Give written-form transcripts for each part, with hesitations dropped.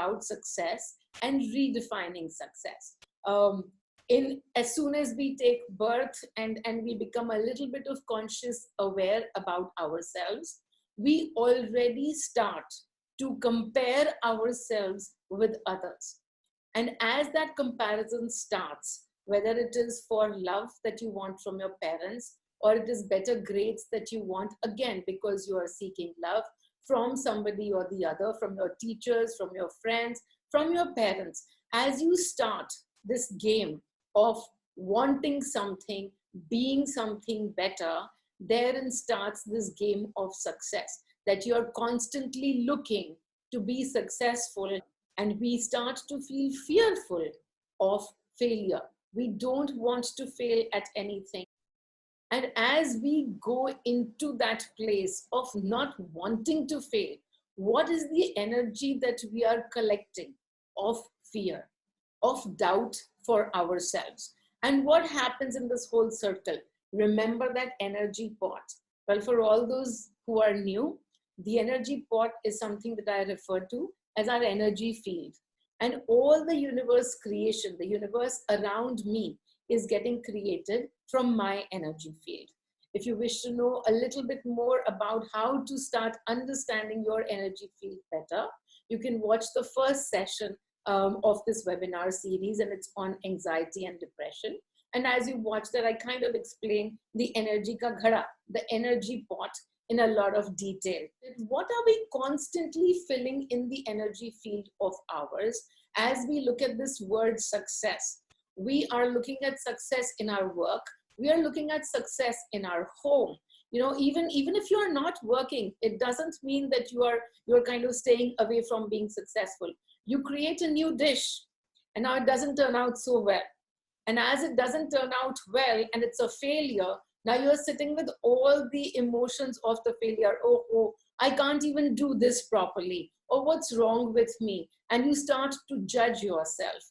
about success and redefining success. As soon as we take birth and we become a little bit of conscious aware about ourselves, we already start to compare ourselves with others. And as that comparison starts, whether it is for love that you want from your parents, or it is better grades that you want, again, because you are seeking love from somebody or the other, from your teachers, from your friends, from your parents, as you start this game of wanting something, being something better, therein starts this game of success, that you're constantly looking to be successful, and we start to feel fearful of failure. We don't want to fail at anything. And as we go into that place of not wanting to fail, what is the energy that we are collecting? Of fear, of doubt for ourselves. And what happens in this whole circle? Remember that energy pot. Well, for all those who are new, the energy pot is something that I refer to as our energy field. And all the universe creation, the universe around me, is getting created from my energy field. If you wish to know a little bit more about how to start understanding your energy field better, you can watch the first session of this webinar series, and it's on anxiety and depression. And as you watch that, I kind of explain the energy ka ghada, the energy pot, in a lot of detail. What are we constantly filling in the energy field of ours as we look at this word success? We are looking at success in our work. We are looking at success in our home. You know, even if you are not working, it doesn't mean that you're kind of staying away from being successful. You create a new dish, and now it doesn't turn out so well. And as it doesn't turn out well, and it's a failure, now you're sitting with all the emotions of the failure. Oh, I can't even do this properly. Oh, what's wrong with me? And you start to judge yourself.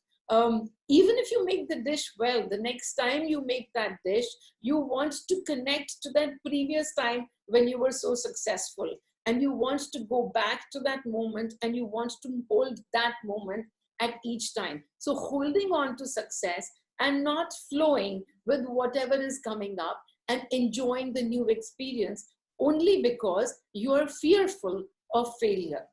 Even if you make the dish well, the next time you make that dish, you want to connect to that previous time when you were so successful. And you want to go back to that moment, and you want to hold that moment at each time. So holding on to success and not flowing with whatever is coming up and enjoying the new experience only because you are fearful of failure.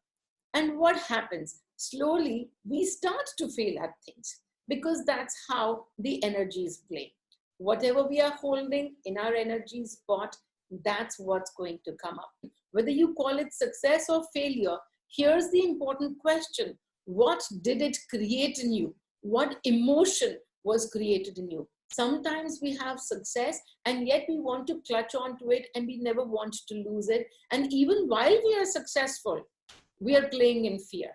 And what happens? Slowly, we start to fail at things because that's how the energies play. Whatever we are holding in our energy spot, that's what's going to come up. Whether you call it success or failure, here's the important question. What did it create in you? What emotion was created in you? Sometimes we have success and yet we want to clutch onto it and we never want to lose it. And even while we are successful, we are playing in fear.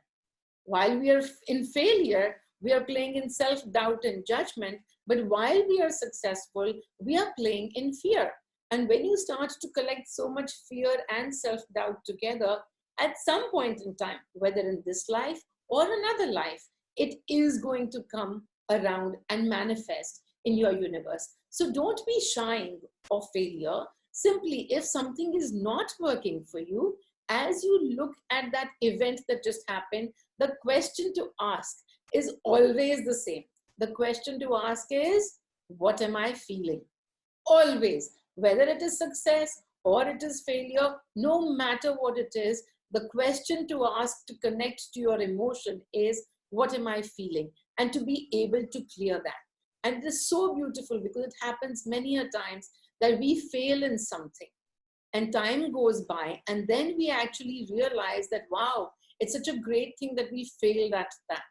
While we are in failure, we are playing in self-doubt and judgment. But while we are successful, we are playing in fear. And when you start to collect so much fear and self-doubt together, at some point in time, whether in this life or another life, it is going to come around and manifest in your universe. So don't be shy of failure. Simply, if something is not working for you, as you look at that event that just happened, the question to ask is always the same. The question to ask is, what am I feeling? Always, whether it is success or it is failure, no matter what it is, the question to ask to connect to your emotion is, what am I feeling? And to be able to clear that. And it is so beautiful because it happens many a times that we fail in something and time goes by and then we actually realize that, wow, it's such a great thing that we failed at that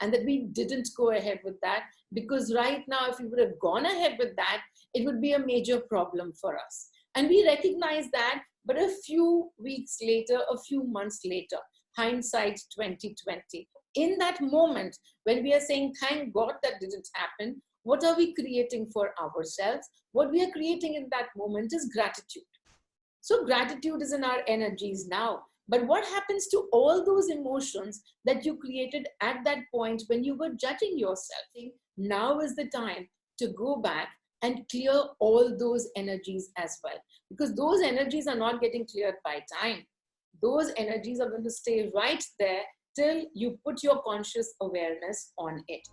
and that we didn't go ahead with that, because right now, if we would have gone ahead with that, it would be a major problem for us. And we recognize that, but a few weeks later, a few months later, hindsight 2020, in that moment when we are saying, thank God that didn't happen, what are we creating for ourselves? What we are creating in that moment is gratitude. So gratitude is in our energies now. But what happens to all those emotions that you created at that point when you were judging yourself? Now is the time to go back and clear all those energies as well. Because those energies are not getting cleared by time. Those energies are going to stay right there till you put your conscious awareness on it.